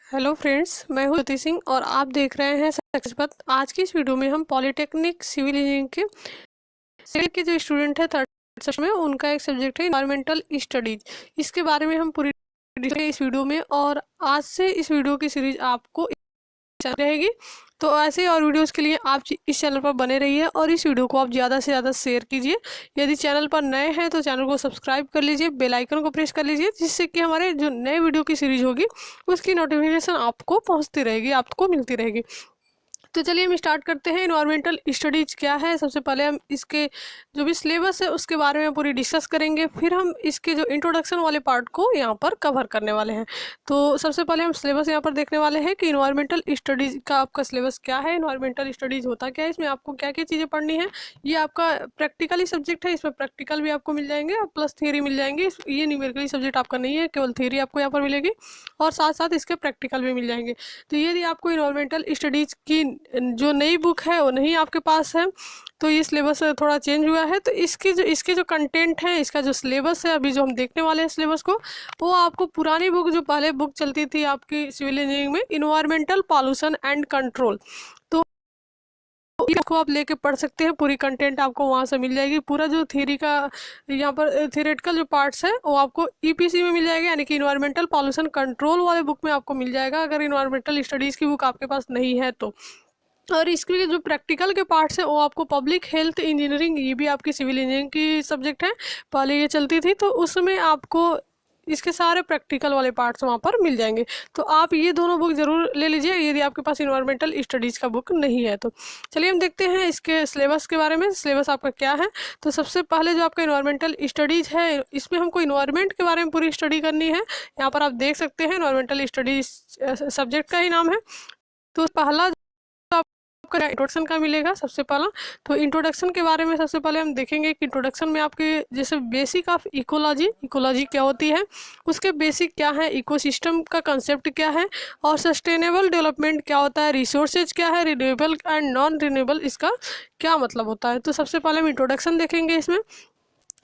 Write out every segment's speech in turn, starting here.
Hello friends, मैं हूं ज्योति सिंह और आप देख रहे हैं सक्सेस पथ। आज की इस वीडियो में हम पॉलिटेक्निक सिविल इंजीनियरिंग के सेकंड के जो स्टूडेंट है थर्ड सेमेस्टर में, उनका एक सब्जेक्ट है इन्वायरमेंटल स्टडीज। इसके बारे में हम पूरी इस वीडियो में, और आज से इस वीडियो की सीरीज आपको रहेगी। तो ऐसे और वीडियोस के लिए आप इस चैनल पर बने रहिए और इस वीडियो को आप ज़्यादा से ज़्यादा शेयर कीजिए। यदि चैनल पर नए हैं तो चैनल को सब्सक्राइब कर लीजिए, बेल आइकन को प्रेस कर लीजिए, जिससे कि हमारे जो नए वीडियो की सीरीज होगी उसकी नोटिफिकेशन आपको पहुंचती रहेगी, आपको मिलती रहेगी। तो चलिए हम स्टार्ट करते हैं। इन्वायरमेंटल स्टडीज क्या है। सबसे पहले हम इसके जो भी सिलेबस है उसके बारे में पूरी डिस्कस करेंगे, फिर हम इसके जो इंट्रोडक्शन वाले पार्ट को यहाँ पर कवर करने वाले हैं। तो सबसे पहले हम सिलेबस यहाँ पर देखने वाले हैं कि इन्वायरमेंटल स्टडीज का आपका सिलेबस क्या है, इन्वायरमेंटल स्टडीज होता क्या है, इसमें आपको क्या क्या चीज़ें पढ़नी है। ये आपका प्रैक्टिकली सब्जेक्ट है, इसमें प्रैक्टिकल भी आपको मिल जाएंगे और प्लस थियरी मिल जाएंगे। ये न्यूमेरिकली सब्जेक्ट आपका नहीं है, केवल थियरी आपको यहाँ पर मिलेगी और साथ साथ इसके प्रैक्टिकल भी मिल जाएंगे। तो यदि आपको इन्वायरमेंटल स्टडीज की जो नई बुक है वो नहीं आपके पास है, तो ये सिलेबस थोड़ा चेंज हुआ है। तो इसके जो कंटेंट है, इसका जो सिलेबस है, अभी जो हम देखने वाले हैं सिलेबस को, वो आपको पुरानी बुक जो पहले बुक चलती थी आपकी सिविल इंजीनियरिंग में, इन्वायरमेंटल पॉल्यूशन एंड कंट्रोल, तो इसको आप लेके पढ़ सकते हैं। पूरी कंटेंट आपको वहाँ से मिल जाएगी। पूरा जो थ्योरी का यहाँ पर थियोरेटिकल जो पार्ट्स है वो आपको ईपीसी में मिल जाएगा, यानी कि इन्वायरमेंटल पॉल्यूशन कंट्रोल वाले बुक में आपको मिल जाएगा, अगर इन्वायरमेंटल स्टडीज़ की बुक आपके पास नहीं है तो। और इसके जो प्रैक्टिकल के पार्ट्स हैं वो आपको पब्लिक हेल्थ इंजीनियरिंग, ये भी आपकी सिविल इंजीनियरिंग की सब्जेक्ट है, पहले ये चलती थी, तो उसमें आपको इसके सारे प्रैक्टिकल वाले पार्ट्स वहाँ पर मिल जाएंगे। तो आप ये दोनों बुक ज़रूर ले लीजिए यदि आपके पास इन्वायरमेंटल स्टडीज़ का बुक नहीं है तो। चलिए हम देखते हैं इसके सिलेबस के बारे में। सिलेबस आपका क्या है। तो सबसे पहले जो आपका इन्वायरमेंटल स्टडीज़ है, इसमें हमको इन्वायरमेंट के बारे में पूरी स्टडी करनी है। यहाँ पर आप देख सकते हैं इन्वायरमेंटल स्टडीज सब्जेक्ट का ही नाम है। तो पहला आपका इंट्रोडक्शन का मिलेगा सबसे पहला। तो इंट्रोडक्शन के बारे में सबसे पहले हम देखेंगे कि इंट्रोडक्शन में आपके जैसे बेसिक ऑफ इकोलॉजी, इकोलॉजी क्या होती है, उसके बेसिक क्या है, इकोसिस्टम का कंसेप्ट क्या है, और सस्टेनेबल डेवलपमेंट क्या होता है, रिसोर्सेज क्या है, रिन्यूएबल एंड नॉन रिन्यूएबल, इसका क्या मतलब होता है। तो सबसे पहले हम इंट्रोडक्शन देखेंगे इसमें।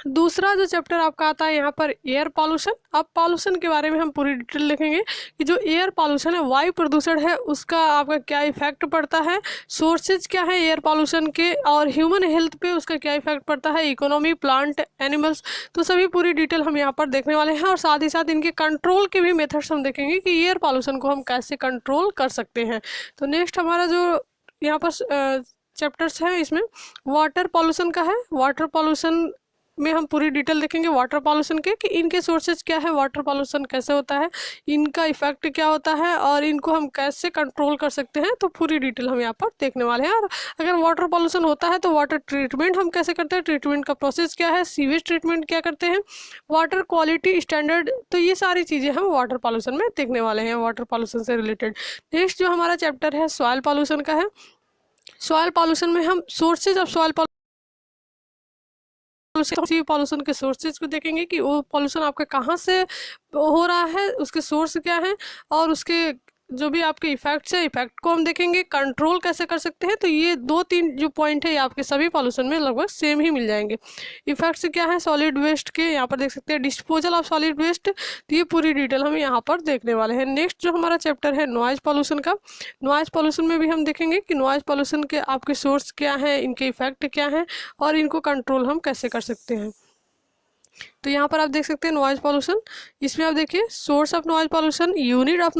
दूसरा जो चैप्टर आपका आता है यहाँ पर एयर पॉल्यूशन। अब पॉल्यूशन के बारे में हम पूरी डिटेल देखेंगे कि जो एयर पॉल्यूशन है, वायु प्रदूषण है, उसका आपका क्या इफेक्ट पड़ता है, सोर्सेज क्या है एयर पॉल्यूशन के, और ह्यूमन हेल्थ पे उसका क्या इफेक्ट पड़ता है, इकोनॉमी, प्लांट, एनिमल्स, तो सभी पूरी डिटेल हम यहाँ पर देखने वाले हैं। और साथ ही साथ इनके कंट्रोल के भी मेथड्स हम देखेंगे कि एयर पॉल्यूशन को हम कैसे कंट्रोल कर सकते हैं। तो नेक्स्ट हमारा जो यहाँ पर चैप्टर्स हैं, इसमें वाटर पॉल्यूशन का है। वाटर पॉल्यूशन में हम पूरी डिटेल देखेंगे वाटर पॉल्यूशन के, कि इनके सोर्सेज क्या है, वाटर पॉल्यूशन कैसे होता है, इनका इफेक्ट क्या होता है, और इनको हम कैसे कंट्रोल कर सकते हैं। तो पूरी डिटेल हम यहाँ पर देखने वाले हैं। और अगर वाटर पॉल्यूशन होता है तो वाटर ट्रीटमेंट हम कैसे करते हैं, ट्रीटमेंट का प्रोसेस क्या है, सीवेज ट्रीटमेंट क्या करते हैं, वाटर क्वालिटी स्टैंडर्ड, तो ये सारी चीज़ें हम वाटर पॉल्यूशन में देखने वाले हैं, वाटर पॉल्यूशन से रिलेटेड। नेक्स्ट जो हमारा चैप्टर है सॉइल पॉल्यूशन का है। सॉइल पॉल्यूशन में हम सोर्सेज ऑफ सॉइल पॉल्यूशन के सोर्सेज को देखेंगे कि वो पॉल्यूशन आपका कहाँ से हो रहा है, उसके सोर्स क्या है, और उसके जो भी आपके इफेक्ट्स है, इफेक्ट को हम देखेंगे, कंट्रोल कैसे कर सकते हैं। तो ये दो तीन जो पॉइंट है ये आपके सभी पॉल्यूशन में लगभग सेम ही मिल जाएंगे। इफेक्ट्स क्या है सॉलिड वेस्ट के, यहाँ पर देख सकते हैं डिस्पोजल ऑफ सॉलिड वेस्ट, तो ये पूरी डिटेल हम यहाँ पर देखने वाले हैं। नेक्स्ट जो हमारा चैप्टर है नॉइज पॉल्यूशन का। नॉइज पॉल्यूशन में भी हम देखेंगे कि नॉइज पॉल्यूशन के आपके सोर्स क्या हैं, इनके इफेक्ट क्या हैं, और इनको कंट्रोल हम कैसे कर सकते हैं। तो यहाँ पर आप देख सकते हैं नॉइज पॉल्यूशन। इसमें आप देखिए source of noise pollution, unit of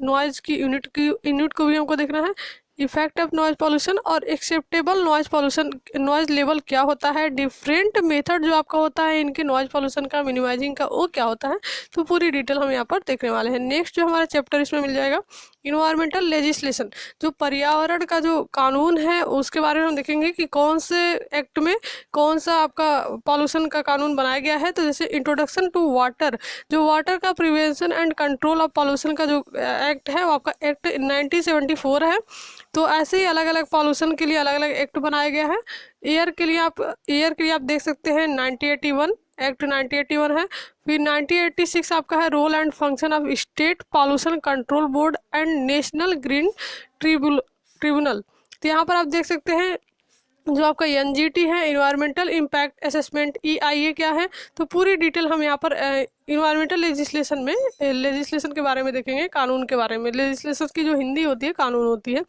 noise की यूनिट को भी हमको देखना है, इफेक्ट ऑफ नॉइज पॉल्यूशन, और acceptable noise pollution, noise level क्या होता है, डिफरेंट मेथड जो आपका होता है इनके नॉइज पॉल्यूशन का, मिनिमाइजिंग का, वो क्या होता है। तो पूरी डिटेल हम यहाँ पर देखने वाले हैं। नेक्स्ट जो हमारा चैप्टर इसमें मिल जाएगा इन्वायरमेंटल लेजिस्लेशन, जो पर्यावरण का जो कानून है उसके बारे में हम देखेंगे कि कौन से एक्ट में कौन सा आपका पॉल्यूशन का कानून बनाया गया है। तो जैसे इंट्रोडक्शन टू वाटर, जो वाटर का prevention and control of pollution का जो एक्ट है वो आपका एक्ट 1974 है। तो ऐसे ही अलग अलग पॉल्यूशन के लिए अलग अलग एक्ट बनाया गया है। एयर के लिए आप देख सकते हैं 1981 एक्ट 1981 है। फिर 1986 आपका है role and function of state pollution control board and national green tribunal. तो यहाँ पर आप देख सकते हैं जो आपका एनजीटी है, इन्वायरमेंटल इम्पैक्ट असेसमेंट, EIA क्या है, तो पूरी डिटेल हम यहाँ पर इन्वायरमेंटल लेजिस्लेशन में लेजिस्लेशन के बारे में देखेंगे, कानून के बारे में। लेजिस्लेशन की जो हिंदी होती है कानून होती है।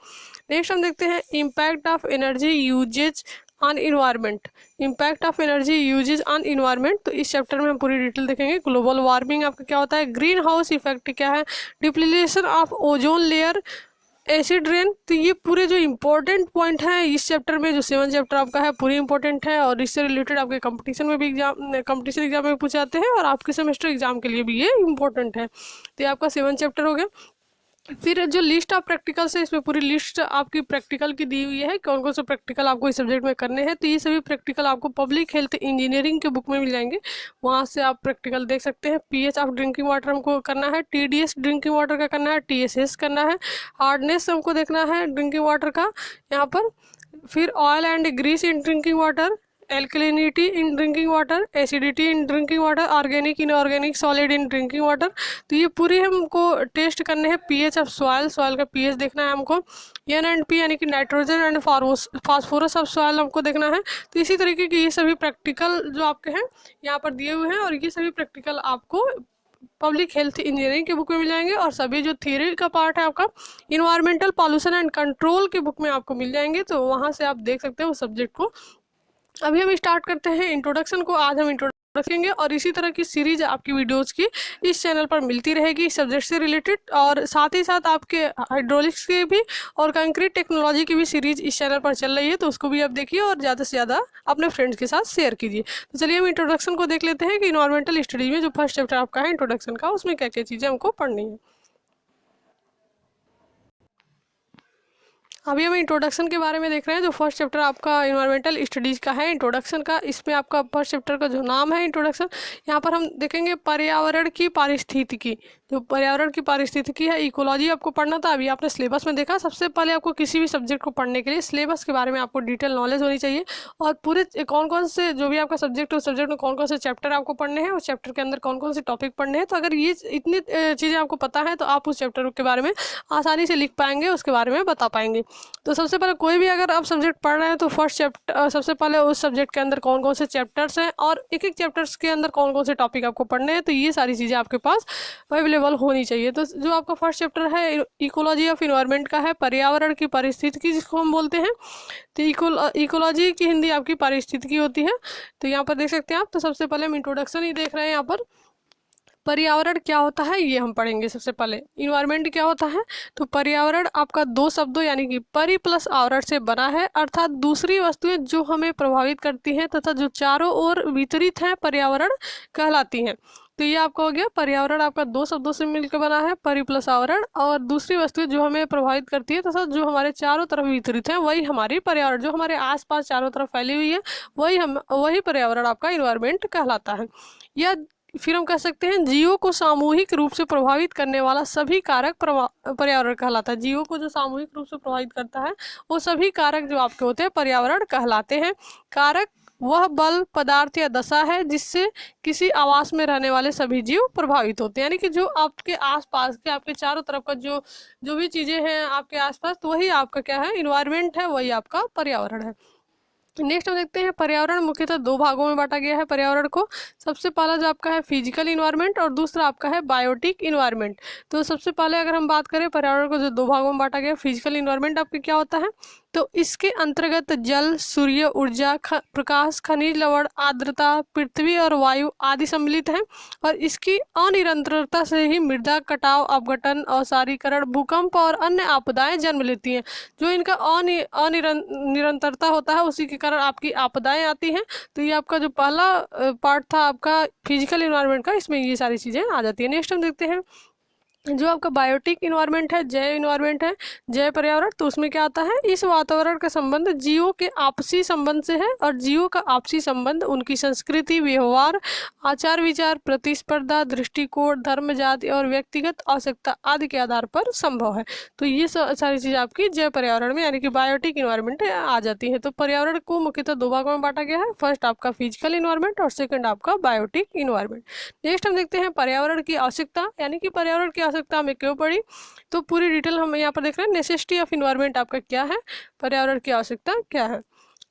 नेक्स्ट हम देखते हैं impact of energy usage on environment, impact of energy usage on environment, तो इस चैप्टर में हम पूरी डिटेल देखेंगे। ग्लोबल वार्मिंग आपका क्या होता है, ग्रीन हाउस इफेक्ट क्या है, depletion of ozone layer, acid rain, तो ये पूरे जो इंपॉर्टेंट पॉइंट है इस चैप्टर में, जो 7 चैप्टर आपका है पूरी इंपॉर्टेंट है, और इससे रिलेटेड आपके कंपटीशन में भी कंपटीशन एग्जाम में पूछे जाते हैं, और आपके सेमेस्टर एग्जाम के लिए भी ये इंपॉर्टेंट है। तो ये आपका 7 चैप्टर हो गया। फिर जो लिस्ट ऑफ प्रैक्टिकल्स है, इसमें पूरी लिस्ट आपकी प्रैक्टिकल की दी हुई है, कौन कौन से प्रैक्टिकल आपको इस सब्जेक्ट में करने हैं। तो ये सभी प्रैक्टिकल आपको पब्लिक हेल्थ इंजीनियरिंग के बुक में मिल जाएंगे, वहाँ से आप प्रैक्टिकल देख सकते हैं। पीएच ऑफ ड्रिंकिंग वाटर हमको करना है, TDS ड्रिंकिंग वाटर का करना है, TSS करना है, हार्डनेस हमको देखना है ड्रिंकिंग वाटर का यहाँ पर। फिर oil and grease in drinking water, alkalinity in drinking water, acidity in drinking water, organic inorganic solid in drinking water, तो ये पूरी हमको टेस्ट करने हैं। पीएच ऑफ सॉइल, सॉइल का पीएच देखना है हमको। N&P यानी कि nitrogen and phosphorus of soil हमको देखना है। तो इसी तरीके की ये सभी प्रैक्टिकल जो आपके हैं यहाँ पर दिए हुए हैं, और ये सभी प्रैक्टिकल आपको पब्लिक हेल्थ इंजीनियरिंग के बुक में मिल जाएंगे, और सभी जो थ्योरी का पार्ट है आपका इन्वायरमेंटल पॉल्यूशन एंड कंट्रोल के बुक में आपको मिल जाएंगे, तो वहाँ से आप देख सकते हैं उस सब्जेक्ट को। अभी हम स्टार्ट करते हैं इंट्रोडक्शन को। आज हम इंट्रोडक्शन रखेंगे, और इसी तरह की सीरीज आपकी वीडियोस की इस चैनल पर मिलती रहेगी इस सब्जेक्ट से रिलेटेड, और साथ ही साथ आपके हाइड्रोलिक्स के भी और कंक्रीट टेक्नोलॉजी की भी सीरीज इस चैनल पर चल रही है, तो उसको भी आप देखिए और ज़्यादा से ज़्यादा अपने फ्रेंड्स के साथ शेयर कीजिए। तो चलिए हम इंट्रोडक्शन को देख लेते हैं कि इन्वायरमेंटल स्टडी में जो फर्स्ट चैप्टर आपका है इंट्रोडक्शन का, उसमें क्या क्या चीज़ें हमको पढ़नी है। अभी हम इंट्रोडक्शन के बारे में देख रहे हैं। जो फर्स्ट चैप्टर आपका इन्वायरमेंटल स्टडीज़ का है इंट्रोडक्शन का, इसमें आपका फर्स्ट चैप्टर का जो नाम है इंट्रोडक्शन, यहाँ पर हम देखेंगे पर्यावरण की पारिस्थितिकी। जो पर्यावरण की पारिस्थितिकी है, इकोलॉजी आपको पढ़ना था, अभी आपने सिलेबस में देखा। सबसे पहले आपको किसी भी सब्जेक्ट को पढ़ने के लिए सिलेबस के बारे में आपको डिटेल नॉलेज होनी चाहिए, और पूरे कौन कौन से जो भी आपका सब्जेक्ट है उस सब्जेक्ट में कौन कौन से चैप्टर आपको पढ़ने हैं, उस चैप्टर के अंदर कौन कौन से टॉपिक पढ़ने हैं। तो अगर ये इतनी चीज़ें आपको पता है तो आप उस चैप्टर के बारे में आसानी से लिख पाएंगे, उसके बारे में बता पाएंगे। तो सबसे पहले कोई भी अगर आप सब्जेक्ट पढ़ रहे हैं तो फर्स्ट चैप्टर सबसे पहले उस सब्जेक्ट के अंदर कौन कौन से चैप्टर्स हैं, और एक एक चैप्टर्स के अंदर कौन कौन से टॉपिक आपको पढ़ने हैं, तो ये सारी चीज़ें आपके पास अवेलेबल होनी चाहिए। तो जो आपका फर्स्ट चैप्टर है इकोलॉजी ऑफ इन्वायरमेंट का है, पर्यावरण की पारिस्थितिकी जिसको हम बोलते हैं। तो इकोलॉजी की हिंदी आपकी पारिस्थितिकी होती है। तो यहाँ पर देख सकते हैं आप। तो सबसे पहले हम इंट्रोडक्शन ही देख रहे हैं यहाँ पर। पर्यावरण क्या होता है ये हम पढ़ेंगे। सबसे पहले इन्वायरमेंट क्या होता है, तो पर्यावरण आपका दो शब्दों यानी कि परि प्लस आवरण से बना है, अर्थात दूसरी वस्तुएं जो हमें प्रभावित करती हैं तथा जो चारों ओर वितरित हैं पर्यावरण कहलाती हैं। तो ये आपका हो गया पर्यावरण, आपका दो शब्दों से मिलकर बना है, परि प्लस आवरण, और दूसरी वस्तुएं जो हमें प्रभावित करती है तथा जो हमारे चारों तरफ वितरित है वही हमारी पर्यावरण, जो हमारे आसपास चारों तरफ फैली हुई है वही पर्यावरण आपका इन्वायरमेंट कहलाता है। या फिर हम कह सकते हैं जीवों को सामूहिक रूप से प्रभावित करने वाला सभी कारक पर्यावरण कहलाता है। जीवों को जो सामूहिक रूप से प्रभावित करता है वो सभी कारक जो आपके होते हैं पर्यावरण कहलाते हैं। कारक वह बल, पदार्थ या दशा है जिससे किसी आवास में रहने वाले सभी जीव प्रभावित होते हैं, यानी कि जो आपके आसपास के आपके चारों तरफ का जो भी चीजें हैं आपके आसपास, तो वही आपका क्या है, इन्वायरमेंट है, वही आपका पर्यावरण है। नेक्स्ट हम देखते हैं पर्यावरण मुख्यतः दो भागों में बांटा गया है पर्यावरण को। सबसे पहला जो आपका है फिजिकल इन्वायरमेंट, और दूसरा आपका है बायोटिक इन्वायरमेंट। तो सबसे पहले अगर हम बात करें पर्यावरण को जो दो भागों में बांटा गया है, फिजिकल इन्वायरमेंट आपके क्या होता है, तो इसके अंतर्गत जल, सूर्य ऊर्जा, प्रकाश, खनिज लवण, आर्द्रता, पृथ्वी और वायु आदि सम्मिलित हैं, और इसकी अनिरंतरता से ही मृदा कटाव, अपघटन, अवसारीकरण, भूकंप और अन्य आपदाएं जन्म लेती हैं। जो इनका निरंतरता होता है उसी के कारण आपकी आपदाएं आती हैं। तो ये आपका जो पहला पार्ट था आपका फिजिकल इन्वायरमेंट का, इसमें ये सारी चीज़ें आ जाती है। नेक्स्ट हम देखते हैं जो आपका बायोटिक इन्वायरमेंट है, जैव इन्वायरमेंट है, जैव पर्यावरण। तो उसमें क्या आता है, इस वातावरण का संबंध जीवों के आपसी संबंध से है, और जीवों का आपसी संबंध उनकी संस्कृति, व्यवहार, आचार विचार, प्रतिस्पर्धा, दृष्टिकोण, धर्म, जाति और व्यक्तिगत आवश्यकता आदि के आधार पर संभव है। तो ये सारी चीज़ आपकी जैव पर्यावरण में यानी कि बायोटिक इन्वायरमेंट आ जाती है। तो पर्यावरण को मुख्यतः दो भागों में बांटा गया है, फर्स्ट आपका फिजिकल इन्वायरमेंट और सेकंड आपका बायोटिक इन्वायरमेंट। नेक्स्ट हम देखते हैं पर्यावरण की आवश्यकता, यानी कि पर्यावरण की आवश्यकता हमें क्यों पड़ी। तो पूरी डिटेल हम यहाँ पर देख रहे हैं। नेसेसिटी ऑफ इन्वायरमेंट आपका क्या है, पर्यावरण की आवश्यकता क्या है।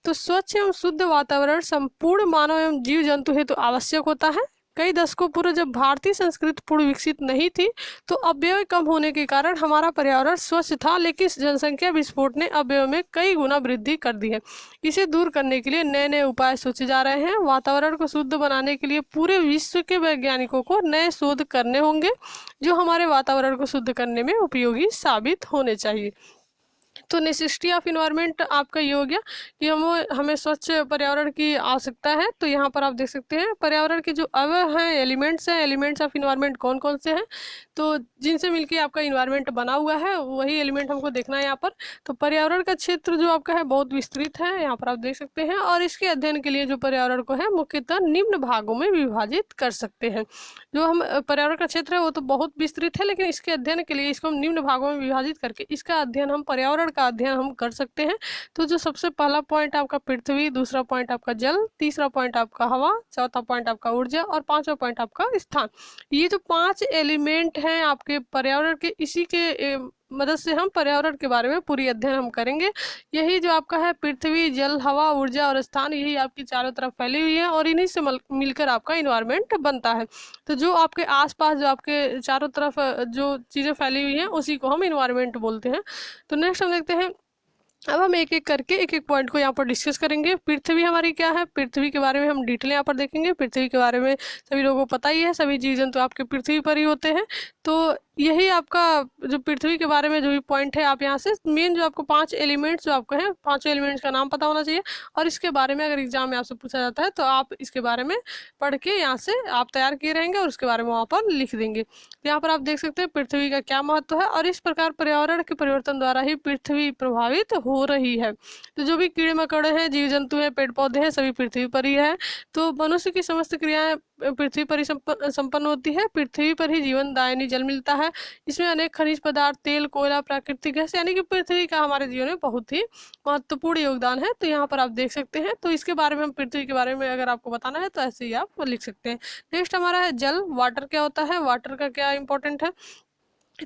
तो स्वच्छ एवं शुद्ध वातावरण संपूर्ण मानव एवं जीव जंतु हेतु आवश्यक होता है। कई दशकों पूर्व जब भारतीय संस्कृति पूर्ण विकसित नहीं थी तो अवयव कम होने के कारण हमारा पर्यावरण स्वच्छ था, लेकिन जनसंख्या विस्फोट ने अवयव में कई गुना वृद्धि कर दी है। इसे दूर करने के लिए नए नए उपाय सोचे जा रहे हैं। वातावरण को शुद्ध बनाने के लिए पूरे विश्व के वैज्ञानिकों को नए शोध करने होंगे जो हमारे वातावरण को शुद्ध करने में उपयोगी साबित होने चाहिए। तो नेसेसिटी ऑफ इन्वायरमेंट आपका ये हो गया कि हमें स्वच्छ पर्यावरण की आवश्यकता है। तो यहाँ पर आप देख सकते हैं पर्यावरण के जो अवयव हैं, एलिमेंट्स हैं, एलिमेंट्स ऑफ इन्वायरमेंट कौन कौन से हैं, तो जिनसे मिलके आपका इन्वायरमेंट बना हुआ है वही एलिमेंट हमको देखना है यहाँ पर। तो पर्यावरण का क्षेत्र जो आपका है बहुत विस्तृत है, यहाँ पर आप देख सकते हैं। और इसके अध्ययन के लिए जो पर्यावरण को है मुख्यतः निम्न भागों में विभाजित कर सकते हैं। जो हम पर्यावरण का क्षेत्र है वो तो बहुत विस्तृत है, लेकिन इसके अध्ययन के लिए इसको हम निम्न भागों में विभाजित करके इसका अध्ययन हम पर्यावरण का अध्ययन हम कर सकते हैं। तो जो सबसे पहला पॉइंट आपका पृथ्वी, दूसरा पॉइंट आपका जल, तीसरा पॉइंट आपका हवा, चौथा पॉइंट आपका ऊर्जा और पांचवा पॉइंट आपका स्थान। ये जो 5 एलिमेंट हैं आपके पर्यावरण के, इसी के मदद से हम पर्यावरण के बारे में पूरी अध्ययन हम करेंगे। यही जो आपका है पृथ्वी, जल, हवा, ऊर्जा और स्थान, यही आपकी चारों तरफ फैली हुई है और इन्हीं से मिलकर आपका इन्वायरमेंट बनता है। तो जो आपके आसपास, जो आपके चारों तरफ जो चीज़ें फैली हुई हैं उसी को हम इन्वायरमेंट बोलते हैं। तो नेक्स्ट हम देखते हैं, अब हम एक एक करके एक एक पॉइंट को यहाँ पर डिस्कस करेंगे। पृथ्वी हमारी क्या है, पृथ्वी के बारे में हम डिटेल यहाँ पर देखेंगे। पृथ्वी के बारे में सभी लोगों को पता ही है, सभी जीव जंतु आपके पृथ्वी पर ही होते हैं। तो यही आपका जो पृथ्वी के बारे में जो भी पॉइंट है, आप यहाँ से मेन जो आपको 5 एलिमेंट्स जो आपको है, 5 एलिमेंट्स का नाम पता होना चाहिए। और इसके बारे में अगर एग्जाम में आपसे पूछा जाता है तो आप इसके बारे में पढ़ के यहाँ से आप तैयार किए रहेंगे और उसके बारे में वहाँ पर लिख देंगे। यहाँ पर आप देख सकते हैं पृथ्वी का क्या महत्व है और इस प्रकार पर्यावरण के परिवर्तन द्वारा ही पृथ्वी प्रभावित हो रही है। तो जो भी कीड़े मकोड़े हैं, जीव जंतु हैं, पेड़ पौधे हैं, सभी पृथ्वी पर ही है। तो मनुष्य की समस्त क्रियाएं पृथ्वी पर ही संपन्न होती है। पृथ्वी पर ही जीवन दायनी जल मिलता है। इसमें अनेक खनिज पदार्थ, तेल, कोयला, प्राकृतिक गैस, यानी कि पृथ्वी का हमारे जीवन में बहुत ही महत्वपूर्ण योगदान है। तो यहाँ पर आप देख सकते हैं। तो इसके बारे में हम पृथ्वी के बारे में अगर आपको बताना है तो ऐसे ही आप लिख सकते हैं। नेक्स्ट हमारा है जल। वाटर क्या होता है, वाटर का क्या इंपॉर्टेंट है।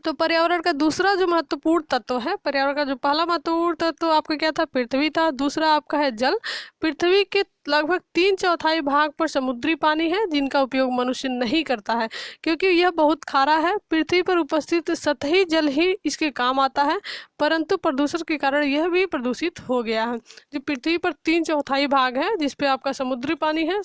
तो पर्यावरण का दूसरा जो महत्वपूर्ण तत्व है, पर्यावरण का जो पहला महत्वपूर्ण तत्व आपका क्या था, पृथ्वी था। दूसरा आपका है जल। पृथ्वी के लगभग 3/4 भाग पर समुद्री पानी है जिनका उपयोग मनुष्य नहीं करता है क्योंकि यह बहुत खारा है। पृथ्वी पर उपस्थित सतही जल ही इसके काम आता है, परंतु प्रदूषण के कारण यह भी प्रदूषित हो गया है। जो पृथ्वी पर 3/4 भाग है जिसपे आपका समुद्री पानी है,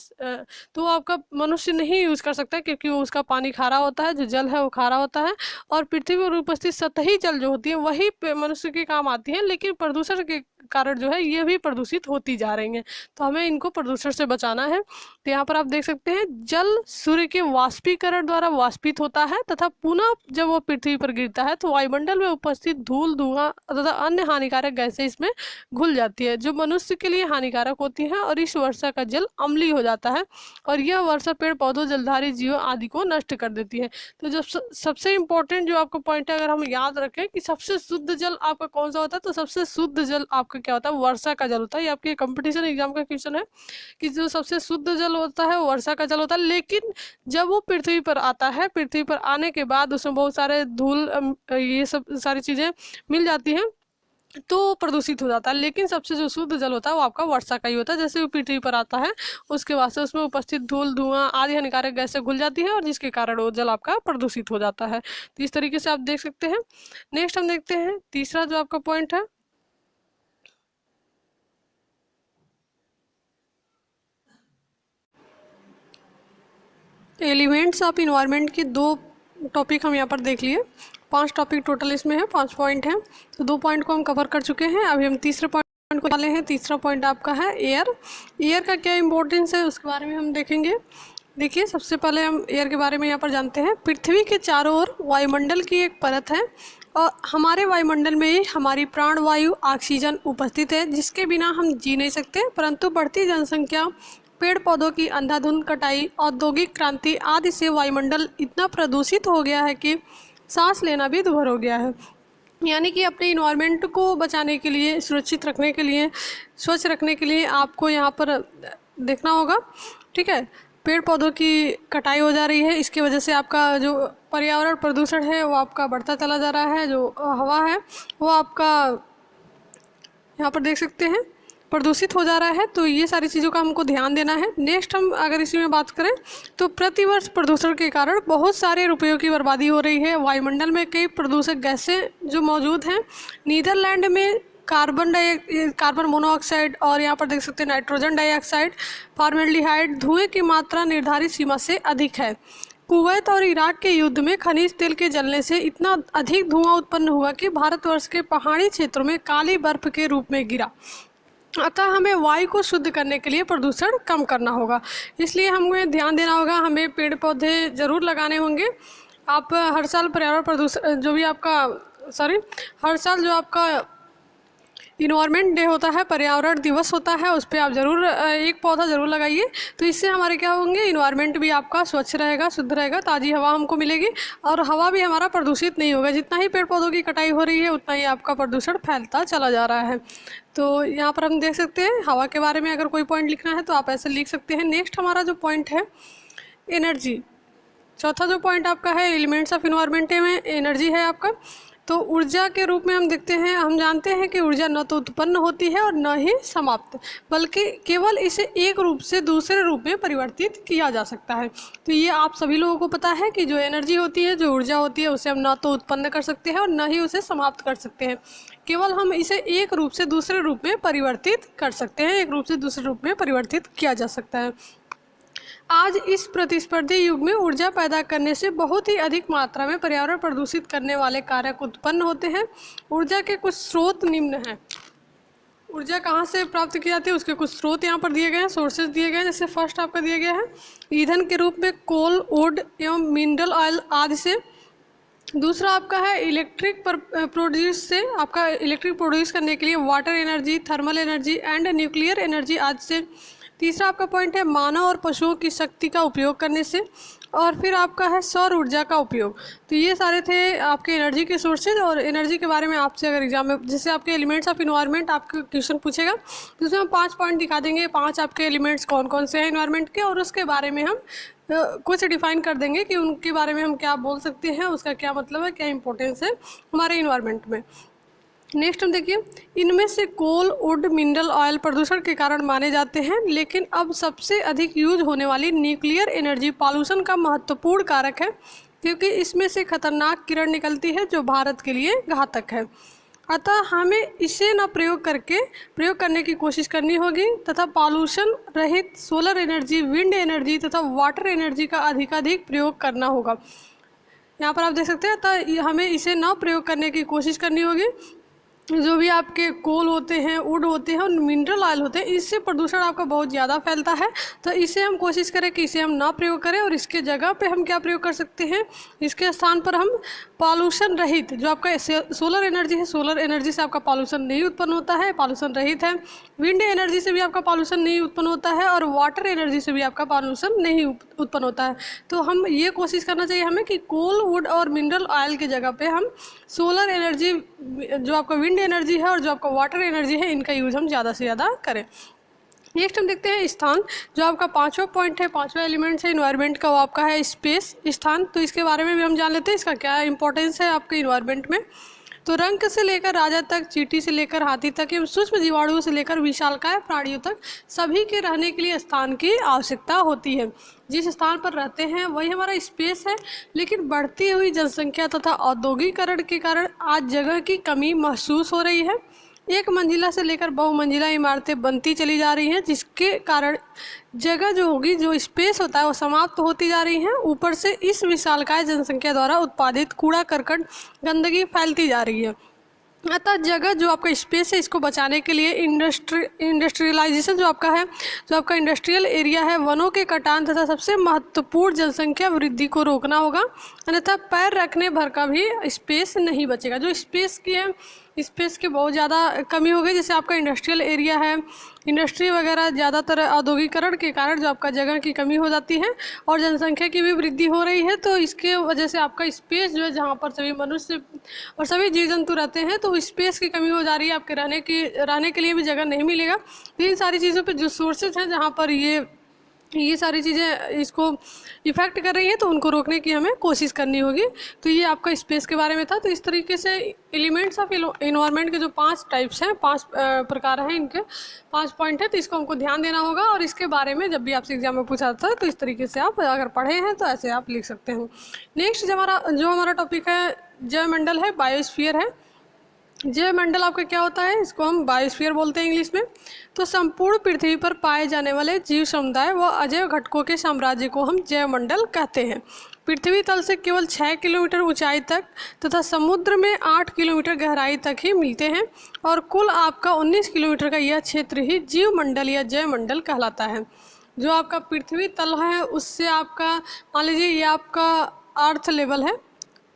तो आपका मनुष्य नहीं यूज कर सकता क्योंकि वो उसका पानी खारा होता है, जो जल है वो खारा होता है। और पृथ्वी पर उपस्थित सतही जल जो होती है वही मनुष्य के काम आती है, लेकिन प्रदूषण के कारण जो है ये भी प्रदूषित होती जा रही हैं। तो हमें इनको प्रदूषण से बचाना है। तो यहाँ पर आप देख सकते हैं जल सूर्य के वाष्पीकरण द्वारा वाष्पित होता है तथा पुनः जब वो पृथ्वी पर गिरता है तो वायुमंडल में उपस्थित धूल, धुआं तथा अन्य हानिकारक गैसें इसमें घुल जाती है जो मनुष्य के लिए हानिकारक होती है और इस वर्षा का जल अम्लीय हो जाता है और यह वर्षा पेड़ पौधों, जलधारी जीवों आदि को नष्ट कर देती है। तो जब सबसे इम्पोर्टेंट जो आपका पॉइंट है, अगर हम याद रखें कि सबसे शुद्ध जल आपका कौन सा होता है, तो सबसे शुद्ध जल आपका क्या होता है, वर्षा का जल होता है। ये आपके कंपटीशन एग्जाम का क्वेश्चन है कि जो सबसे शुद्ध जल होता है वो वर्षा का जल होता है, लेकिन जब वो पृथ्वी पर आता है, पृथ्वी पर आने के बाद उसमें बहुत सारे धूल, ये सब सारी चीजें मिल जाती हैं तो प्रदूषित हो जाता है। लेकिन सबसे जो शुद्ध जल होता है वो आपका वर्षा का ही होता है। जैसे वो पृथ्वी पर आता है उसके बाद से उसमें उपस्थित धूल, धुआं आदि हानिकारक गैसें घुल जाती है और जिसके कारण वो जल आपका प्रदूषित हो जाता है। तो इस तरीके से आप देख सकते हैं। नेक्स्ट हम देखते हैं तीसरा जो आपका पॉइंट है, एलिमेंट्स ऑफ इन्वायरमेंट के 2 टॉपिक हम यहाँ पर देख लिए। 5 टॉपिक टोटल इसमें है, 5 पॉइंट हैं। तो 2 पॉइंट को हम कवर कर चुके हैं। अभी हम तीसरे पॉइंट को वाले हैं। तीसरा पॉइंट आपका है एयर। एयर का क्या इंपॉर्टेंस है उसके बारे में हम देखेंगे। देखिए, सबसे पहले हम एयर के बारे में यहाँ पर जानते हैं। पृथ्वी के चारों ओर वायुमंडल की एक परत है और हमारे वायुमंडल में ही हमारी प्राणवायु ऑक्सीजन उपस्थित है जिसके बिना हम जी नहीं सकते। परंतु बढ़ती जनसंख्या, पेड़ पौधों की अंधाधुंध कटाई, औद्योगिक क्रांति आदि से वायुमंडल इतना प्रदूषित हो गया है कि सांस लेना भी दुभर हो गया है। यानी कि अपने इन्वायरमेंट को बचाने के लिए, सुरक्षित रखने के लिए, स्वच्छ रखने के लिए आपको यहाँ पर देखना होगा। ठीक है, पेड़ पौधों की कटाई हो जा रही है, इसकी वजह से आपका जो पर्यावरण प्रदूषण है वो आपका बढ़ता चला जा रहा है। जो हवा है वो आपका यहाँ पर देख सकते हैं प्रदूषित हो जा रहा है। तो ये सारी चीज़ों का हमको ध्यान देना है। नेक्स्ट हम अगर इसी में बात करें तो प्रतिवर्ष प्रदूषण के कारण बहुत सारे रुपयों की बर्बादी हो रही है। वायुमंडल में कई प्रदूषक गैसें जो मौजूद हैं। नीदरलैंड में कार्बन मोनोऑक्साइड और यहाँ पर देख सकते हैं नाइट्रोजन डाइऑक्साइड, फॉर्मेल्डिहाइड धुएं की मात्रा निर्धारित सीमा से अधिक है। कुवैत और इराक के युद्ध में खनिज तेल के जलने से इतना अधिक धुआं उत्पन्न हुआ कि भारतवर्ष के पहाड़ी क्षेत्रों में काली बर्फ के रूप में गिरा। अतः हमें वायु को शुद्ध करने के लिए प्रदूषण कम करना होगा। इसलिए हमें ध्यान देना होगा, हमें पेड़ पौधे ज़रूर लगाने होंगे। आप हर साल पर्यावरण प्रदूषण जो भी आपका हर साल जो आपका इन्वायरमेंट डे होता है, पर्यावरण दिवस होता है, उस पर आप ज़रूर एक पौधा ज़रूर लगाइए। तो इससे हमारे क्या होंगे, इन्वायरमेंट भी आपका स्वच्छ रहेगा, शुद्ध रहेगा, ताज़ी हवा हमको मिलेगी और हवा भी हमारा प्रदूषित नहीं होगा। जितना ही पेड़ पौधों की कटाई हो रही है उतना ही आपका प्रदूषण फैलता चला जा रहा है। तो यहाँ पर हम देख सकते हैं हवा के बारे में अगर कोई पॉइंट लिखना है तो आप ऐसे लिख सकते हैं। नेक्स्ट हमारा जो पॉइंट है एनर्जी, चौथा जो पॉइंट आपका है एलिमेंट्स ऑफ इन्वायरमेंट में एनर्जी है आपका। तो ऊर्जा के रूप में हम देखते हैं, हम जानते हैं कि ऊर्जा न तो उत्पन्न होती है और न ही समाप्त, बल्कि केवल इसे एक रूप से दूसरे रूप में परिवर्तित किया जा सकता है। तो ये आप सभी लोगों को पता है कि जो एनर्जी होती है, जो ऊर्जा होती है, उसे हम न तो उत्पन्न कर सकते हैं और न ही उसे समाप्त कर सकते हैं। केवल हम इसे एक रूप से दूसरे रूप में परिवर्तित कर सकते हैं, एक रूप से दूसरे रूप में परिवर्तित किया जा सकता है। आज इस प्रतिस्पर्धी युग में ऊर्जा पैदा करने से बहुत ही अधिक मात्रा में पर्यावरण प्रदूषित करने वाले कारक उत्पन्न होते हैं। ऊर्जा के कुछ स्रोत निम्न हैं। ऊर्जा कहाँ से प्राप्त की जाती है, उसके कुछ स्रोत यहाँ पर दिए गए हैं, सोर्सेज दिए गए हैं। जैसे फर्स्ट आपका दिया गया है ईंधन के रूप में कोल, वुड एवं मिनरल ऑयल आदि से। दूसरा आपका है इलेक्ट्रिक प्रोड्यूस से, आपका इलेक्ट्रिक प्रोड्यूस करने के लिए water energy, thermal energy and nuclear energy आदि से। तीसरा आपका पॉइंट है मानव और पशुओं की शक्ति का उपयोग करने से। और फिर आपका है सौर ऊर्जा का उपयोग। तो ये सारे थे आपके एनर्जी के सोर्सेज। और एनर्जी के बारे में आपसे अगर एग्जाम में जैसे आपके एलिमेंट्स ऑफ इन्वायरमेंट आपका क्वेश्चन पूछेगा तो उसमें हम 5 पॉइंट दिखा देंगे, 5 आपके एलिमेंट्स कौन कौन से हैं इन्वायरमेंट के, और उसके बारे में हम कुछ डिफाइन कर देंगे कि उनके बारे में हम क्या बोल सकते हैं, उसका क्या मतलब है, क्या इंपॉर्टेंस है हमारे इन्वायरमेंट में। नेक्स्ट हम देखिए, इनमें से कोल, वुड, मिनरल ऑयल प्रदूषण के कारण माने जाते हैं, लेकिन अब सबसे अधिक यूज होने वाली न्यूक्लियर एनर्जी पॉल्यूशन का महत्वपूर्ण कारक है, क्योंकि इसमें से खतरनाक किरण निकलती है जो भारत के लिए घातक है। अतः हमें इसे न प्रयोग करने की कोशिश करनी होगी तथा पॉल्यूशन रहित सोलर एनर्जी, विंड एनर्जी तथा वाटर एनर्जी का अधिकाधिक प्रयोग करना होगा। यहाँ पर आप देख सकते हैं, अतः हमें इसे न प्रयोग करने की कोशिश करनी होगी। जो भी आपके कोल होते हैं, वुड होते हैं और मिनरल ऑयल होते हैं, इससे प्रदूषण आपका बहुत ज़्यादा फैलता है। तो इसे हम कोशिश करें कि इसे हम ना प्रयोग करें और इसके जगह पे हम क्या प्रयोग कर सकते हैं, इसके स्थान पर हम पॉल्यूशन रहित जो आपका सोलर एनर्जी है, सोलर एनर्जी से आपका पॉल्यूशन नहीं उत्पन्न होता है, पॉल्यूशन रहित है। विंड एनर्जी से भी आपका पॉल्यूशन नहीं उत्पन्न होता है और वाटर एनर्जी से भी आपका पॉल्यूशन नहीं उत्पन्न होता है। तो हम ये कोशिश करना चाहिए हमें कि कोल, वुड और मिनरल ऑयल की जगह पे हम सोलर एनर्जी, जो आपका विंड एनर्जी है और जो आपका वाटर एनर्जी है, इनका यूज़ हम ज़्यादा से ज़्यादा करें। नेक्स्ट हम देखते हैं स्थान, जो आपका 5वां पॉइंट है, 5वां एलिमेंट है इन्वायरमेंट का, वो आपका है स्पेस, स्थान। तो इसके बारे में भी हम जान लेते हैं इसका क्या इंपॉर्टेंस है आपके इन्वायरमेंट में। तो रंक से लेकर राजा तक, चींटी से लेकर हाथी तक एवं सूक्ष्म जीवाणुओं से लेकर विशालकाय प्राणियों तक सभी के रहने के लिए स्थान की आवश्यकता होती है। जिस स्थान पर रहते हैं वही हमारा स्पेस है, लेकिन बढ़ती हुई जनसंख्या तथा औद्योगिकरण के कारण आज जगह की कमी महसूस हो रही है। एक मंजिला से लेकर बहुमंजिला इमारतें बनती चली जा रही हैं, जिसके कारण जगह जो होगी, जो स्पेस होता है, वो समाप्त होती जा रही है। ऊपर से इस विशालकाय जनसंख्या द्वारा उत्पादित कूड़ा करकट, गंदगी फैलती जा रही है। अतः जगह जो आपका स्पेस है, इसको बचाने के लिए इंडस्ट्रियलाइजेशन जो आपका है, जो आपका इंडस्ट्रियल एरिया है, वनों के कटान तथा सबसे महत्वपूर्ण जनसंख्या वृद्धि को रोकना होगा, अन्यथा पैर रखने भर का भी स्पेस नहीं बचेगा। जो स्पेस की है, स्पेस की बहुत ज़्यादा कमी हो गई। जैसे आपका इंडस्ट्रियल एरिया है, इंडस्ट्री वगैरह ज़्यादातर औद्योगिकरण के कारण जो आपका जगह की कमी हो जाती है और जनसंख्या की भी वृद्धि हो रही है, तो इसके वजह से आपका स्पेस जो है, जहाँ पर सभी मनुष्य और सभी जीव जंतु रहते हैं, तो स्पेस की कमी हो जा रही है। आपके रहने के लिए भी जगह नहीं मिलेगा। तो इन सारी चीज़ों पर जो सोर्सेज हैं, जहाँ पर ये ये सारी चीज़ें इसको इफ़ेक्ट कर रही हैं, तो उनको रोकने की हमें कोशिश करनी होगी। तो ये आपका स्पेस के बारे में था। तो इस तरीके से एलिमेंट्स ऑफ इन्वायरमेंट के जो 5 टाइप्स हैं, 5 प्रकार हैं, इनके 5 पॉइंट है, तो इसको हमको ध्यान देना होगा। और इसके बारे में जब भी आपसे एग्जाम में पूछा जाता है तो इस तरीके से आप अगर पढ़े हैं तो ऐसे आप लिख सकते हैं। नेक्स्ट जो हमारा टॉपिक है जयमंडल है, बायोस्फीयर है। जयमंडल आपका क्या होता है, इसको हम बायोस्फीयर बोलते हैं इंग्लिश में। तो संपूर्ण पृथ्वी पर पाए जाने वाले जीव समुदाय व अजैव घटकों के साम्राज्य को हम जयमंडल कहते हैं। पृथ्वी तल से केवल 6 किलोमीटर ऊंचाई तक तथा समुद्र में 8 किलोमीटर गहराई तक ही मिलते हैं और कुल आपका 19 किलोमीटर का यह क्षेत्र ही जीवमंडल या जयमंडल कहलाता है। जो आपका पृथ्वी तल है उससे आपका, मान लीजिए ये आपका अर्थ लेवल है,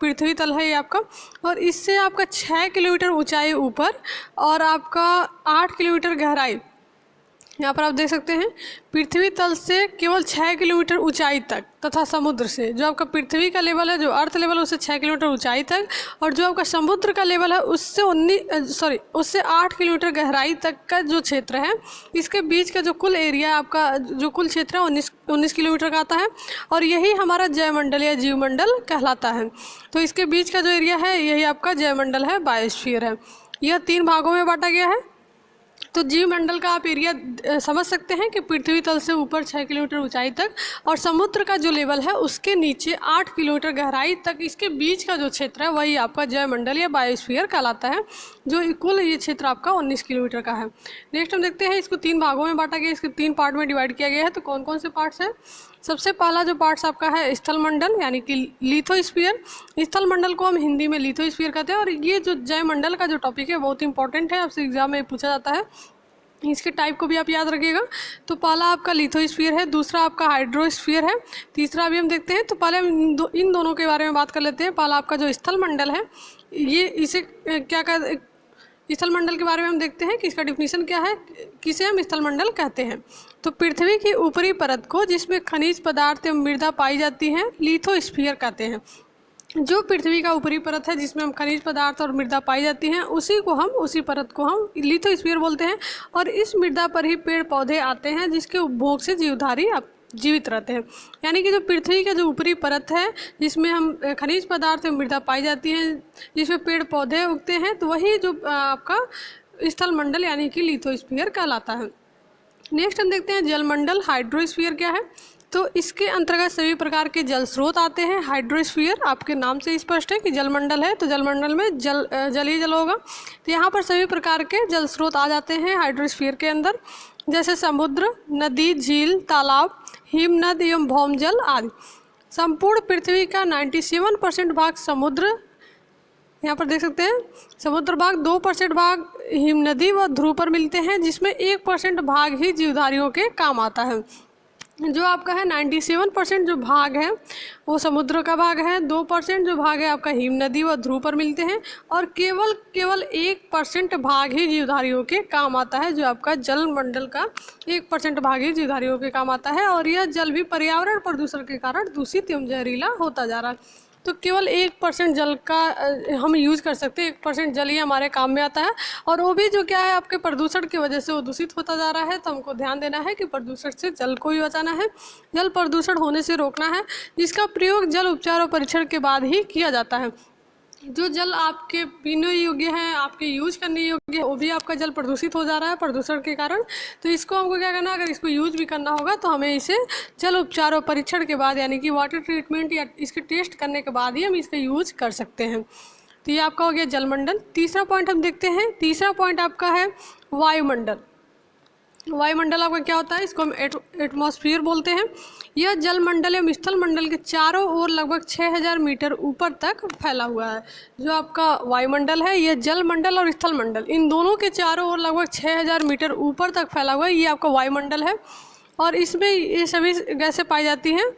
पृथ्वी तल है ये आपका, और इससे आपका 6 किलोमीटर ऊंचाई ऊपर और आपका 8 किलोमीटर गहराई, यहाँ पर आप देख सकते हैं पृथ्वी तल से केवल 6 किलोमीटर ऊंचाई तक तथा समुद्र से, जो आपका पृथ्वी का लेवल है, जो अर्थ लेवल है उससे 6 किलोमीटर ऊंचाई तक, और जो आपका समुद्र का लेवल है उससे 8 किलोमीटर गहराई तक का जो क्षेत्र है, इसके बीच का जो कुल एरिया आपका, जो कुल क्षेत्र है 19 किलोमीटर का आता है। और यही हमारा जयमंडल या जीवमंडल कहलाता है। तो इसके बीच का जो एरिया है यही आपका जयमंडल है, बायोस्फीयर है। यह 3 भागों में बांटा गया है। तो जीवमंडल का आप एरिया समझ सकते हैं कि पृथ्वी तल से ऊपर 6 किलोमीटर ऊंचाई तक और समुद्र का जो लेवल है उसके नीचे 8 किलोमीटर गहराई तक, इसके बीच का जो क्षेत्र है वही आपका जयमंडल या बायोस्फीयर कहलाता है। जो कुल ये क्षेत्र आपका 19 किलोमीटर का है। नेक्स्ट हम देखते हैं, इसको 3 भागों में बांटा गया, इसके 3 पार्ट में डिवाइड किया गया है। तो कौन कौन से पार्ट्स हैं? सबसे पहला जो पार्ट्स आपका है स्थलमंडल यानी कि लिथोस्फीयर। स्थलमंडल को हम हिंदी में लिथोस्फीयर कहते हैं। और ये जो जयमंडल का जो टॉपिक है बहुत इंपॉर्टेंट है, आपसे एग्जाम में पूछा जाता है, इसके टाइप को भी आप याद रखिएगा। तो पहला आपका लिथोस्फीयर है, दूसरा आपका हाइड्रोस्फीयर है, तीसरा अभी हम देखते हैं। तो पहले हम इन दोनों के बारे में बात कर लेते हैं। पहला आपका जो स्थलमंडल है, ये इसे क्या कहते, स्थलमंडल के बारे में हम देखते हैं कि इसका डिफिनीशन क्या है, किसे हम स्थलमंडल कहते हैं। तो पृथ्वी की ऊपरी परत को जिसमें खनिज पदार्थ एवं मृदा पाई जाती है लिथोस्फीयर कहते हैं। जो पृथ्वी का ऊपरी परत है जिसमें हम खनिज पदार्थ और मृदा पाई जाती हैं उसी परत को हम लिथोस्फीयर बोलते हैं। और इस मृदा पर ही पेड़ पौधे आते हैं जिसके उपभोग से जीवधारी जीवित रहते हैं। यानी कि जो पृथ्वी का जो ऊपरी परत है जिसमें हम खनिज पदार्थ और मृदा पाई जाती हैं, जिसमें पेड़ पौधे उगते हैं, तो वही जो आपका स्थलमंडल यानी कि लिथोस्फीयर कहलाता है। नेक्स्ट हम देखते हैं जलमंडल, हाइड्रोस्फीयर क्या है। तो इसके अंतर्गत सभी प्रकार के जल स्रोत आते हैं। हाइड्रोस्फीयर आपके नाम से स्पष्ट है कि जलमंडल है, तो जलमंडल में जल ही जल होगा। तो यहाँ पर सभी प्रकार के जल स्रोत आ जाते हैं हाइड्रोस्फीयर के अंदर, जैसे समुद्र, नदी, झील, तालाब, हिमनद एवं भौमजल आदि। संपूर्ण पृथ्वी का 97% भाग समुद्र, यहाँ पर देख सकते हैं समुद्र भाग, 2% भाग हिमनदी व ध्रुव पर मिलते हैं, जिसमें 1% भाग ही जीवधारियों के काम आता है। जो आपका है 97% जो भाग है वो समुद्र का भाग है, 2% जो भाग है आपका हिमनदी व ध्रुव पर मिलते हैं, और केवल 1% भाग ही जीवधारियों के काम आता है। जो आपका जल मंडल का 1% भाग ही जीवधारियों के काम आता है। और यह जल भी पर्यावरण प्रदूषण के कारण दूषित एवं जहरीला होता जा रहा है। तो केवल 1% जल का हम यूज़ कर सकते हैं, 1% जल ही हमारे काम में आता है। और वो भी जो क्या है आपके प्रदूषण की वजह से वो दूषित होता जा रहा है। तो हमको ध्यान देना है कि प्रदूषण से जल को भी बचाना है, जल प्रदूषण होने से रोकना है, जिसका प्रयोग जल उपचार और परीक्षण के बाद ही किया जाता है। जो जल आपके पीने योग्य है, आपके यूज करने योग्य है, वो भी आपका जल प्रदूषित हो जा रहा है प्रदूषण के कारण। तो इसको हमको क्या करना है, अगर इसको यूज भी करना होगा तो हमें इसे जल उपचार और परीक्षण के बाद यानी कि वाटर ट्रीटमेंट या इसके टेस्ट करने के बाद ही हम इसका यूज कर सकते हैं। तो ये आपका हो गया जलमंडल। तीसरा पॉइंट हम देखते हैं। तीसरा पॉइंट आपका है वायुमंडल। वायुमंडल आपका क्या होता है, इसको हम एटमॉस्फेयर बोलते हैं। यह जलमंडल एवं स्थलमंडल के चारों ओर लगभग 6000 मीटर ऊपर तक फैला हुआ है। जो आपका वायुमंडल है यह जलमंडल और स्थलमंडल इन दोनों के चारों ओर लगभग 6000 मीटर ऊपर तक फैला हुआ है, ये आपका वायुमंडल है। और इसमें ये सभी गैसें पाई जाती हैं।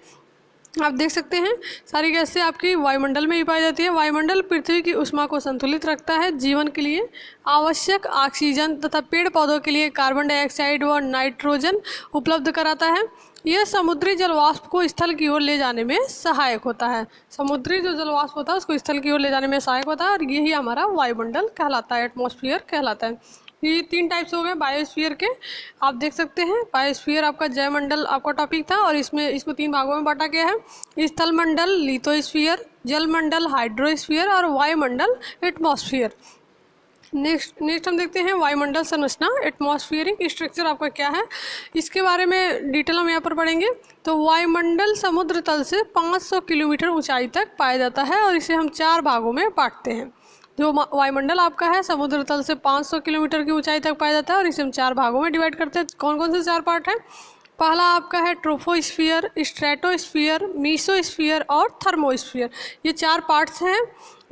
आप देख सकते हैं सारी गैसें आपकी वायुमंडल में ही पाई जाती है। वायुमंडल पृथ्वी की ऊष्मा को संतुलित रखता है, जीवन के लिए आवश्यक ऑक्सीजन तथा पेड़ पौधों के लिए कार्बन डाइऑक्साइड व नाइट्रोजन उपलब्ध कराता है। यह समुद्री जलवाष्प को स्थल की ओर ले जाने में सहायक होता है। समुद्री जो जलवाष्प होता है उसको स्थल की ओर ले जाने में सहायक होता है, और यही हमारा वायुमंडल कहलाता है, एटमॉस्फेयर कहलाता है। ये 3 टाइप्स हो गए बायोस्फीयर के, आप देख सकते हैं। बायोस्फीयर आपका जैवमंडल आपका टॉपिक था और इसमें इसको 3 भागों में बांटा गया है। स्थलमंडल लिथोस्फीयर, जलमंडल हाइड्रोस्फीयर और वायुमंडल एटमॉस्फेयर। नेक्स्ट हम देखते हैं वायुमंडल संरचना, एटमॉस्फेरिक स्ट्रक्चर आपका क्या है, इसके बारे में डिटेल हम यहाँ पर पढ़ेंगे। तो वायुमंडल समुद्र तल से 500 किलोमीटर ऊंचाई तक पाया जाता है और इसे हम 4 भागों में बांटते हैं। जो वायुमंडल आपका है समुद्र तल से 500 किलोमीटर की ऊंचाई तक पाया जाता है और इसे हम 4 भागों में डिवाइड करते हैं। कौन कौन से 4 पार्ट हैं? पहला आपका है ट्रोपोस्फियर, स्ट्रेटोस्फियर, मीसोस्फियर और थर्मोस्फियर। ये 4 पार्ट्स हैं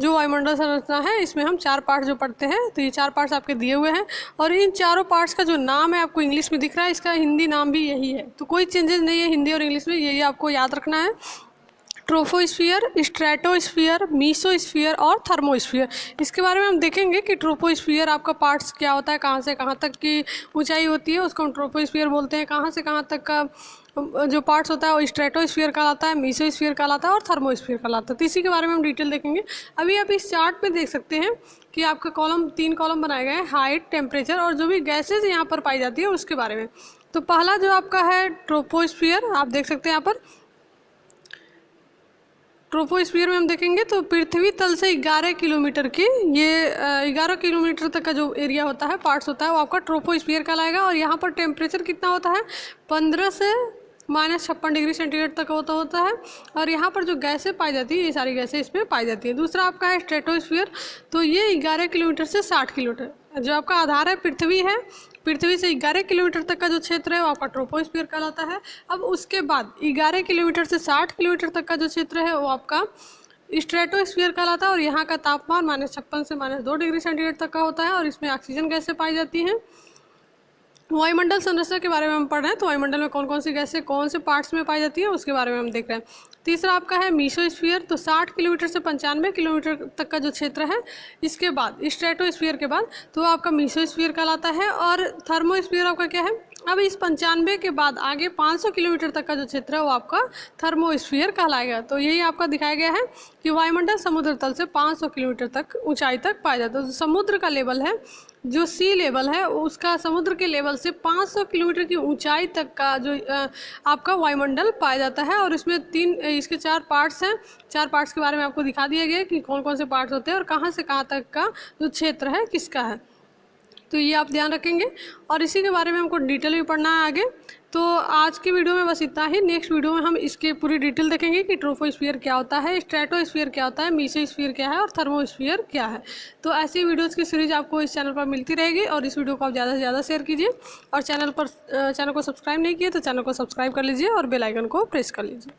जो वायुमंडल संरचना है, इसमें हम 4 पार्ट्स जो पढ़ते हैं। तो ये 4 पार्ट्स आपके दिए हुए हैं और इन चारों पार्ट्स का जो नाम है आपको इंग्लिश में दिख रहा है, इसका हिंदी नाम भी यही है। तो कोई चेंजेस नहीं है हिंदी और इंग्लिश में, यही आपको याद रखना है। ट्रोपोस्फियर, स्ट्रेटोस्फियर, मीसोस्फियर और थर्मोस्फियर। इसके बारे में हम देखेंगे कि ट्रोपोस्फियर आपका पार्ट्स क्या होता है, कहाँ से कहाँ तक की ऊंचाई होती है उसको हम ट्रोपोस्फियर बोलते हैं। कहाँ से कहाँ तक का जो पार्ट्स होता है वो स्ट्रेटोस्फियर कहलाता है, मीसोस्फियर कहलाता है और थर्मोस्फियर कहलाता है। तो इसी के बारे में हम डिटेल देखेंगे। अभी आप इस चार्ट में देख सकते हैं कि आपका कॉलम 3 कॉलम बनाए गए हैं, हाइट, टेम्परेचर और जो भी गैसेज यहाँ पर पाई जाती है उसके बारे में। तो पहला जो आपका है ट्रोपोस्फियर, आप देख सकते हैं यहाँ पर ट्रोपोस्फियर में हम देखेंगे तो पृथ्वी तल से 11 किलोमीटर की, ये 11 किलोमीटर तक का जो एरिया होता है, पार्ट्स होता है, वो आपका ट्रोपोस्फियर कहलाएगा। और यहाँ पर टेम्परेचर कितना होता है? 15 से -56 डिग्री सेंटीग्रेड तक होता है। और यहाँ पर जो गैसें पाई जाती है, ये सारी गैसें इसमें पाई जाती है। दूसरा आपका है स्ट्रेटोस्फियर, तो ये 11 किलोमीटर से 60 किलोमीटर, जो आपका आधार है पृथ्वी है, पृथ्वी से 11 किलोमीटर तक का जो क्षेत्र है वो आपका ट्रोपोस्फियर कहलाता है। अब उसके बाद 11 किलोमीटर से 60 किलोमीटर तक का जो क्षेत्र है वो आपका स्ट्रेटोस्फियर कहलाता है और यहाँ का तापमान -56 से -2 डिग्री सेंटीग्रेड तक का होता है और इसमें ऑक्सीजन गैसें पाई जाती हैं। वायुमंडल संरचना के बारे में हम पढ़ रहे हैं, तो वायुमंडल में कौन कौन सी गैसें कौन से पार्ट्स में पाई जाती है उसके बारे में हम देख रहे हैं। तीसरा आपका है मीसोस्फियर, तो 60 किलोमीटर से 95 किलोमीटर तक का जो क्षेत्र है, इसके बाद स्ट्रेटोस्फियर के बाद तो आपका मीसोस्फियर कहलाता है। और थर्मोस्फियर आपका क्या है? अब इस 95 के बाद आगे 500 किलोमीटर तक का जो क्षेत्र है वो आपका थर्मोस्फियर कहलाएगा। तो यही आपका दिखाया गया है कि वायुमंडल समुद्र तल से 500 किलोमीटर तक ऊंचाई तक पाया जाता है। तो समुद्र का लेवल है, जो सी लेवल है उसका समुद्र के लेवल से 500 किलोमीटर की ऊंचाई तक का जो आपका वायुमंडल पाया जाता है। और इसमें इसके 4 पार्ट्स हैं। 4 पार्ट्स के बारे में आपको दिखा दिया गया है कि कौन कौन से पार्ट्स होते हैं और कहाँ से कहाँ तक का जो क्षेत्र है किसका है। तो ये आप ध्यान रखेंगे और इसी के बारे में हमको डिटेल भी पढ़ना है आगे। तो आज की वीडियो में बस इतना ही। नेक्स्ट वीडियो में हम इसके पूरी डिटेल देखेंगे कि ट्रोपोस्फियर क्या होता है, स्ट्रेटोस्फियर क्या होता है, मीसोस्फियर क्या है और थर्मोस्फियर क्या है। तो ऐसी वीडियोज़ की सीरीज आपको इस चैनल पर मिलती रहेगी और इस वीडियो को आप ज़्यादा से ज़्यादा शेयर कीजिए और चैनल को सब्सक्राइब नहीं किए तो चैनल को सब्सक्राइब कर लीजिए और बेल आइकन को प्रेस कर लीजिए।